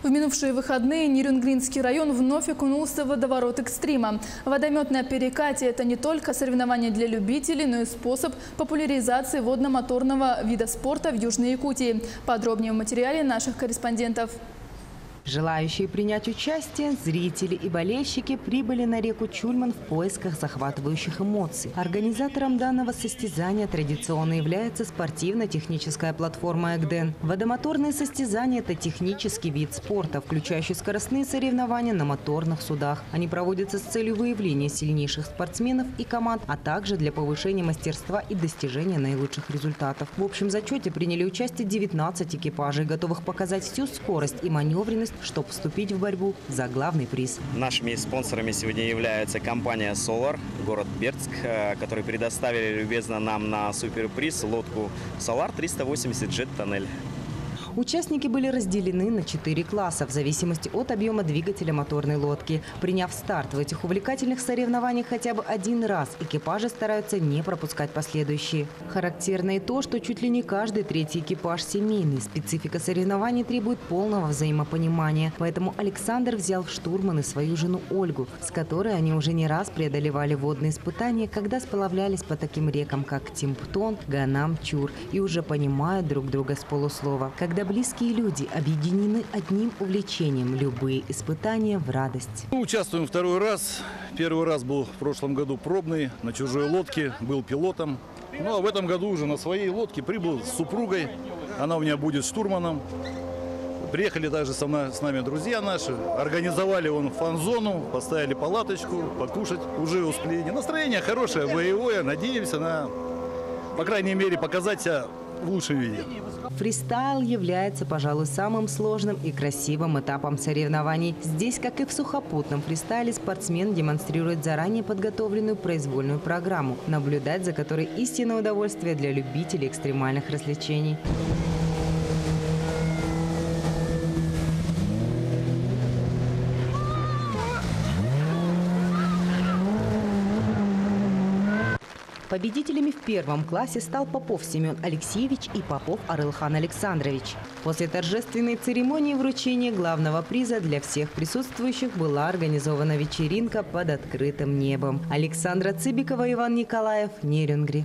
В минувшие выходные Нерюнгринский район вновь окунулся в водоворот экстрима. Водометное перекатие – это не только соревнование для любителей, но и способ популяризации водно-моторного вида спорта в Южной Якутии. Подробнее в материале наших корреспондентов. Желающие принять участие, зрители и болельщики прибыли на реку Чульман в поисках захватывающих эмоций. Организатором данного состязания традиционно является спортивно-техническая платформа «Эгден». Водомоторные состязания – это технический вид спорта, включающий скоростные соревнования на моторных судах. Они проводятся с целью выявления сильнейших спортсменов и команд, а также для повышения мастерства и достижения наилучших результатов. В общем зачете приняли участие 19 экипажей, готовых показать всю скорость и маневренность, чтобы вступить в борьбу за главный приз. Нашими спонсорами сегодня является компания Solar, город Бердск, которые предоставили любезно нам на суперприз лодку Solar 380 Jet Tunnel. Участники были разделены на 4 класса в зависимости от объема двигателя моторной лодки. Приняв старт в этих увлекательных соревнованиях хотя бы один раз, экипажи стараются не пропускать последующие. Характерно и то, что чуть ли не каждый третий экипаж семейный. Специфика соревнований требует полного взаимопонимания. Поэтому Александр взял в штурманы свою жену Ольгу, с которой они уже не раз преодолевали водные испытания, когда сплавлялись по таким рекам, как Тимптон, Ганам, Чур, и уже понимают друг друга с полуслова. Когда близкие люди объединены одним увлечением, любые испытания в радость. Участвуем второй раз. Первый раз был в прошлом году пробный, на чужой лодке, был пилотом. Ну а в этом году уже на своей лодке прибыл с супругой. Она у меня будет штурманом. Приехали также с нами друзья наши. Организовали фан-зону, поставили палаточку, покушать уже успели. Настроение хорошее, боевое. Надеемся на, по крайней мере, показать себя в лучшем виде. Фристайл является, пожалуй, самым сложным и красивым этапом соревнований. Здесь, как и в сухопутном фристайле, спортсмен демонстрирует заранее подготовленную произвольную программу, наблюдать за которой истинное удовольствие для любителей экстремальных развлечений. Победителями в первом классе стал Попов Семен Алексеевич и Попов Арылхан Александрович. После торжественной церемонии вручения главного приза для всех присутствующих была организована вечеринка под открытым небом. Александра Цыбикова, Иван Николаев, Нерюнгри.